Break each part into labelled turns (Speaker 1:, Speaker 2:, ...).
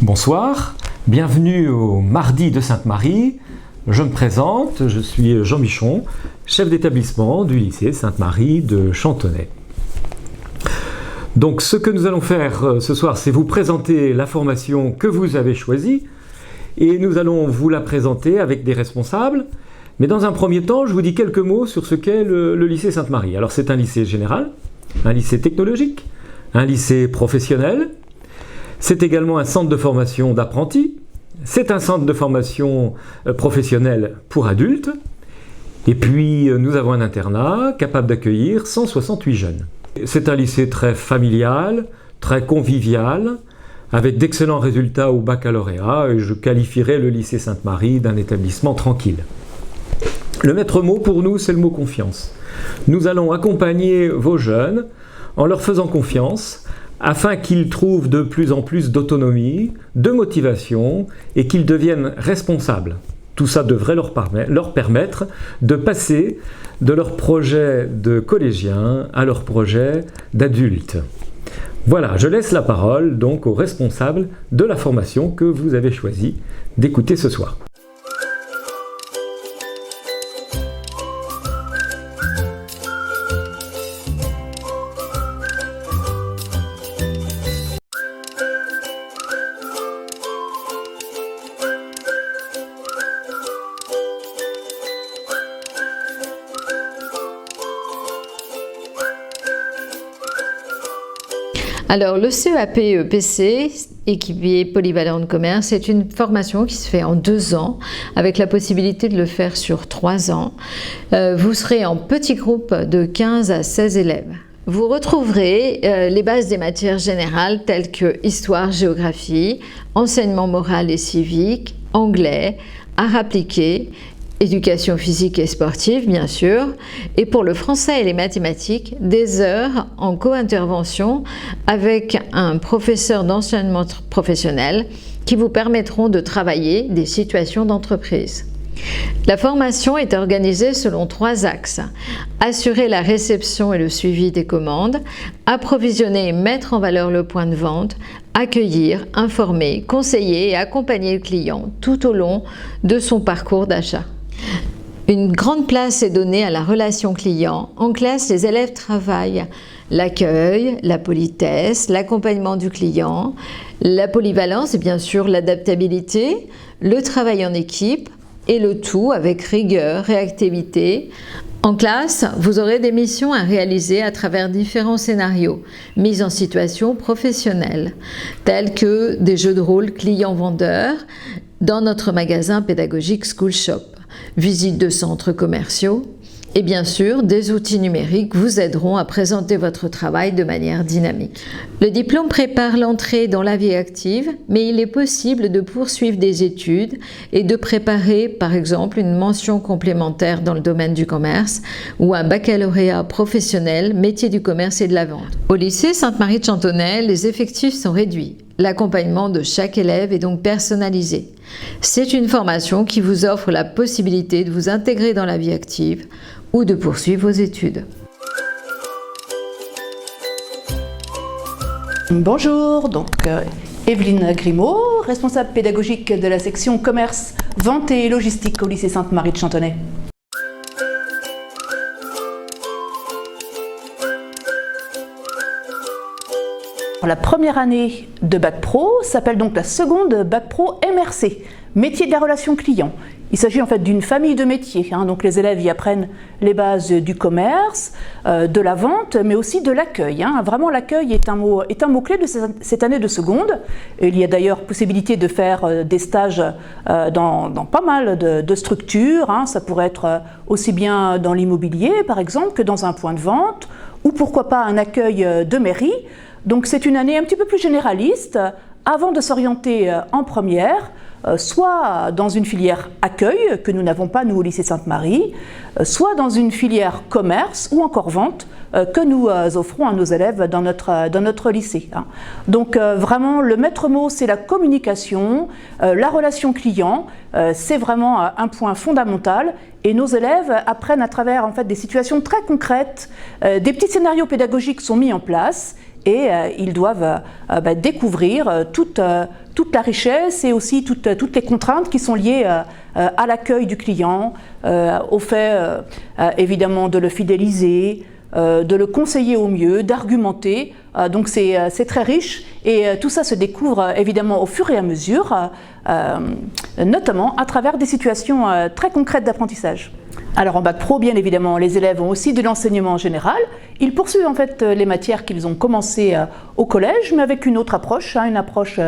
Speaker 1: Bonsoir, bienvenue au Mardi de Sainte-Marie. Je me présente, je suis Jean Michon, chef d'établissement du lycée Sainte-Marie de Chantonnay. Donc ce que nous allons faire ce soir, c'est vous présenter la formation que vous avez choisie et nous allons vous la présenter avec des responsables. Mais dans un premier temps, je vous dis quelques mots sur ce qu'est le lycée Sainte-Marie. Alors c'est un lycée général, un lycée technologique, un lycée professionnel. C'est également un centre de formation d'apprentis. C'est un centre de formation professionnelle pour adultes. Et puis nous avons un internat capable d'accueillir 168 jeunes. C'est un lycée très familial, très convivial, avec d'excellents résultats au baccalauréat. Et je qualifierais le lycée Sainte-Marie d'un établissement tranquille. Le maître mot pour nous, c'est le mot confiance. Nous allons accompagner vos jeunes en leur faisant confiance afin qu'ils trouvent de plus en plus d'autonomie, de motivation et qu'ils deviennent responsables. Tout ça devrait leur permettre de passer de leur projet de collégien à leur projet d'adulte. Voilà, je laisse la parole donc aux responsables de la formation que vous avez choisi d'écouter ce soir.
Speaker 2: Alors, le CEAP-EPC, équipier polyvalent de commerce, c'est une formation qui se fait en 2 ans, avec la possibilité de le faire sur 3 ans. Vous serez en petit groupe de 15 à 16 élèves. Vous retrouverez les bases des matières générales telles que histoire, géographie, enseignement moral et civique, anglais, art appliqué, éducation physique et sportive, bien sûr, et pour le français et les mathématiques, des heures en co-intervention avec un professeur d'enseignement professionnel qui vous permettront de travailler des situations d'entreprise. La formation est organisée selon 3 axes. Assurer la réception et le suivi des commandes, approvisionner et mettre en valeur le point de vente, accueillir, informer, conseiller et accompagner le client tout au long de son parcours d'achat. Une grande place est donnée à la relation client. En classe, les élèves travaillent l'accueil, la politesse, l'accompagnement du client, la polyvalence et bien sûr l'adaptabilité, le travail en équipe et le tout avec rigueur, réactivité. En classe, vous aurez des missions à réaliser à travers différents scénarios, mise en situation professionnelle, tels que des jeux de rôle client-vendeur dans notre magasin pédagogique School Shop, visite de centres commerciaux et bien sûr des outils numériques vous aideront à présenter votre travail de manière dynamique. Le diplôme prépare l'entrée dans la vie active, mais il est possible de poursuivre des études et de préparer par exemple une mention complémentaire dans le domaine du commerce ou un baccalauréat professionnel, métier du commerce et de la vente. Au lycée Sainte-Marie de Chantonnay, les effectifs sont réduits. L'accompagnement de chaque élève est donc personnalisé. C'est une formation qui vous offre la possibilité de vous intégrer dans la vie active ou de poursuivre vos études.
Speaker 3: Bonjour, donc Evelyne Grimaud, responsable pédagogique de la section commerce, vente et logistique au lycée Sainte-Marie de Chantonnay. La première année de Bac Pro s'appelle donc la seconde Bac Pro MRC, métier de la relation client. Il s'agit en fait d'une famille de métiers, donc les élèves y apprennent les bases du commerce, de la vente, mais aussi de l'accueil. Vraiment l'accueil est un mot-clé de cette année de seconde. Et il y a d'ailleurs possibilité de faire des stages dans pas mal de structures. Ça pourrait être aussi bien dans l'immobilier par exemple que dans un point de vente, ou pourquoi pas un accueil de mairie. Donc c'est une année un petit peu plus généraliste avant de s'orienter en première, soit dans une filière accueil que nous n'avons pas nous au lycée Sainte-Marie, soit dans une filière commerce ou encore vente que nous offrons à nos élèves dans notre lycée. Donc vraiment le maître mot c'est la communication, la relation client, c'est vraiment un point fondamental. Et nos élèves apprennent à travers en fait, des situations très concrètes, des petits scénarios pédagogiques sont mis en place et ils doivent découvrir toute la richesse et aussi toutes les contraintes qui sont liées à l'accueil du client, au fait évidemment de le fidéliser, de le conseiller au mieux, d'argumenter. Donc c'est très riche et tout ça se découvre évidemment au fur et à mesure, notamment à travers des situations très concrètes d'apprentissage. Alors en bac pro, bien évidemment, les élèves ont aussi de l'enseignement général. Ils poursuivent en fait les matières qu'ils ont commencées au collège, mais avec une autre approche, une approche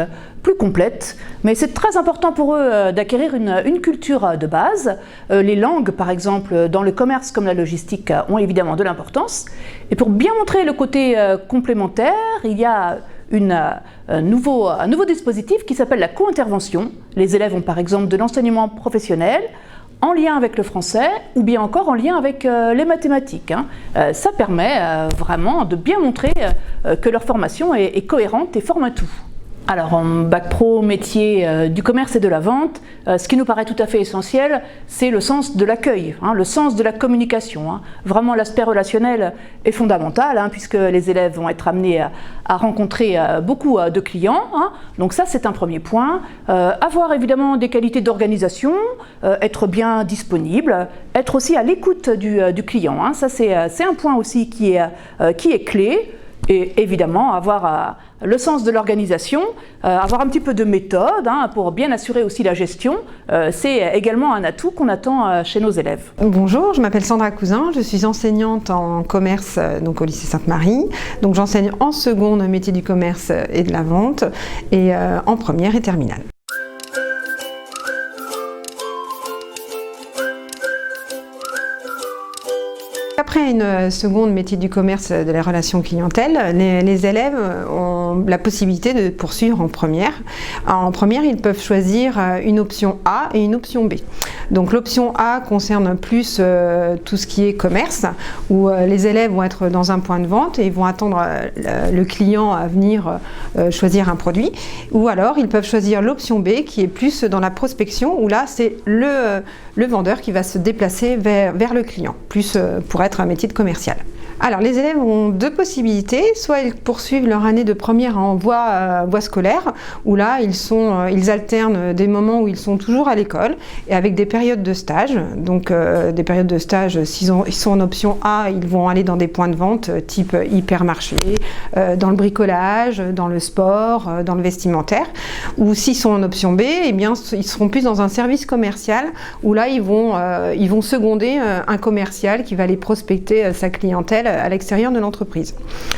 Speaker 3: plus complète. Mais c'est très important pour eux d'acquérir une culture de base. Les langues, par exemple, dans le commerce comme la logistique, ont évidemment de l'importance. Et pour bien montrer le côté complémentaire, il y a un nouveau dispositif qui s'appelle la co-intervention. Les élèves ont par exemple de l'enseignement professionnel, en lien avec le français ou bien encore en lien avec les mathématiques. Ça permet vraiment de bien montrer que leur formation est cohérente et forme un tout. Alors en bac pro métier du commerce et de la vente, ce qui nous paraît tout à fait essentiel, c'est le sens de l'accueil, le sens de la communication. Vraiment l'aspect relationnel est fondamental puisque les élèves vont être amenés à rencontrer beaucoup de clients. Donc ça c'est un premier point. Avoir évidemment des qualités d'organisation, être bien disponible, être aussi à l'écoute du client. Ça c'est un point aussi qui est clé. Et évidemment, avoir le sens de l'organisation, avoir un petit peu de méthode pour bien assurer aussi la gestion, c'est également un atout qu'on attend chez nos élèves.
Speaker 4: Bonjour, je m'appelle Sandra Cousin, je suis enseignante en commerce donc au lycée Sainte-Marie. Donc j'enseigne en seconde métier du commerce et de la vente et en première et terminale. Après une seconde métier du commerce de la relation clientèle, les élèves ont la possibilité de poursuivre en première. En première, ils peuvent choisir une option A et une option B. Donc l'option A concerne plus tout ce qui est commerce, où les élèves vont être dans un point de vente et ils vont attendre le client à venir choisir un produit. Ou alors ils peuvent choisir l'option B qui est plus dans la prospection, où là c'est le vendeur qui va se déplacer vers le client, plus pour être un métier de commercial. Alors les élèves ont deux possibilités, soit ils poursuivent leur année de première en voie scolaire, où là ils alternent des moments où ils sont toujours à l'école et avec des périodes de stage. Donc des périodes de stage, s'ils sont en option A, ils vont aller dans des points de vente type hypermarché, dans le bricolage, dans le sport, dans le vestimentaire. Ou s'ils sont en option B, eh bien ils seront plus dans un service commercial où là ils vont seconder un commercial qui va aller prospecter sa clientèle à l'extérieur de l'entreprise.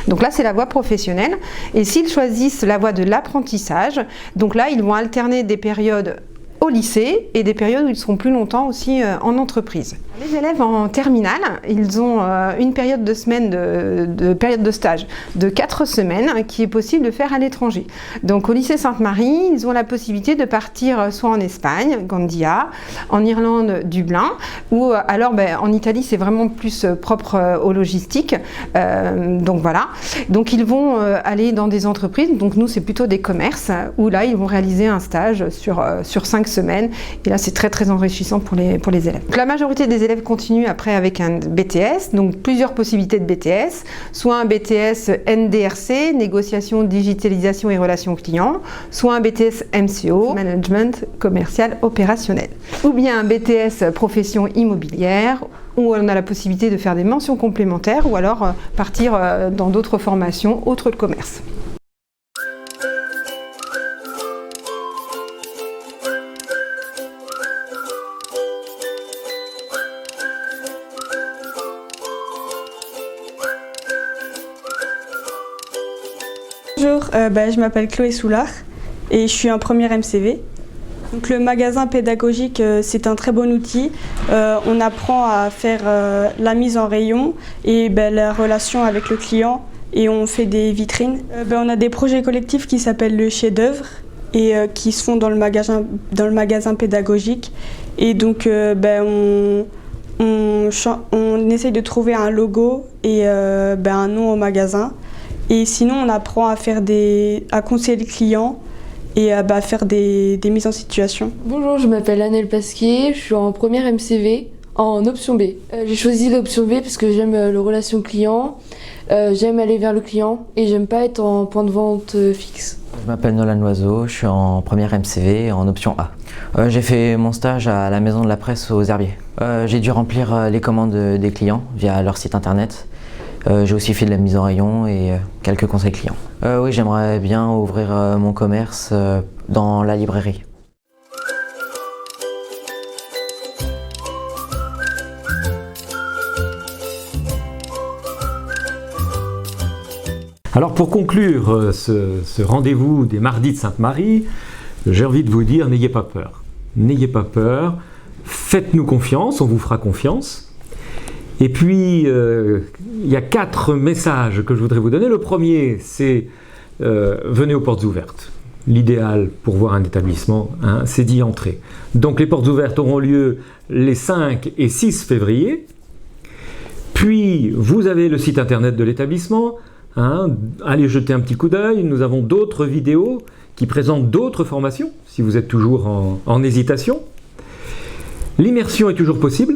Speaker 4: Donc là, c'est la voie professionnelle. Et s'ils choisissent la voie de l'apprentissage, donc là, ils vont alterner des périodes au lycée et des périodes où ils seront plus longtemps aussi en entreprise. Les élèves en terminale, ils ont une période de période de stage de 4 semaines qui est possible de faire à l'étranger. Donc au lycée Sainte-Marie, ils ont la possibilité de partir soit en Espagne, Gandia, en Irlande, Dublin, ou alors en Italie, c'est vraiment plus propre aux logistiques. Donc voilà. Donc ils vont aller dans des entreprises, donc nous c'est plutôt des commerces, où là ils vont réaliser un stage sur 5 semaines. Et là c'est très enrichissant pour les élèves. Donc, la majorité des élèves continuent après avec un BTS, donc plusieurs possibilités de BTS, soit un BTS NDRC, négociation, digitalisation et relations clients, soit un BTS MCO, management commercial opérationnel, ou bien un BTS profession immobilière, où on a la possibilité de faire des mentions complémentaires ou alors partir dans d'autres formations autres de commerce.
Speaker 5: Bonjour, je m'appelle Chloé Soulard et je suis en première MCV. Donc, le magasin pédagogique, c'est un très bon outil. On apprend à faire la mise en rayon et la relation avec le client et on fait des vitrines. On a des projets collectifs qui s'appellent le chef-d'œuvre et qui se font dans le magasin pédagogique. Et donc on essaye de trouver un logo et un nom au magasin. Et sinon, on apprend à conseiller le client et à faire des mises en situation.
Speaker 6: Bonjour, je m'appelle Annelle Pasquier, je suis en première MCV en option B. J'ai choisi l'option B parce que j'aime les relations clients. J'aime aller vers le client et j'aime pas être en point de vente fixe.
Speaker 7: Je m'appelle Nolan Loiseau, je suis en première MCV en option A. J'ai fait mon stage à la Maison de la Presse aux Herbiers. J'ai dû remplir les commandes des clients via leur site internet. J'ai aussi fait de la mise en rayon et quelques conseils clients. Oui, j'aimerais bien ouvrir mon commerce dans la librairie.
Speaker 1: Alors pour conclure ce rendez-vous des mardis de Sainte-Marie, j'ai envie de vous dire, n'ayez pas peur. N'ayez pas peur, faites-nous confiance, on vous fera confiance. Et puis, il y a 4 messages que je voudrais vous donner. Le premier, c'est venez aux portes ouvertes. L'idéal pour voir un établissement, hein, c'est d'y entrer. Donc les portes ouvertes auront lieu les 5 et 6 février. Puis, vous avez le site internet de l'établissement. Hein, allez jeter un petit coup d'œil, nous avons d'autres vidéos qui présentent d'autres formations, si vous êtes toujours en hésitation. L'immersion est toujours possible,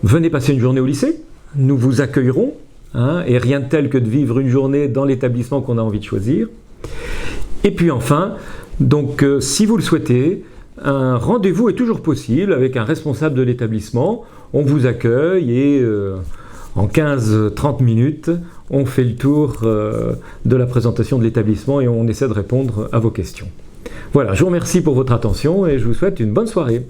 Speaker 1: venez passer une journée au lycée, nous vous accueillerons, hein, et rien de tel que de vivre une journée dans l'établissement qu'on a envie de choisir. Et puis enfin, donc, si vous le souhaitez, un rendez-vous est toujours possible avec un responsable de l'établissement, on vous accueille et en 15-30 minutes, on fait le tour de la présentation de l'établissement et on essaie de répondre à vos questions. Voilà, je vous remercie pour votre attention et je vous souhaite une bonne soirée.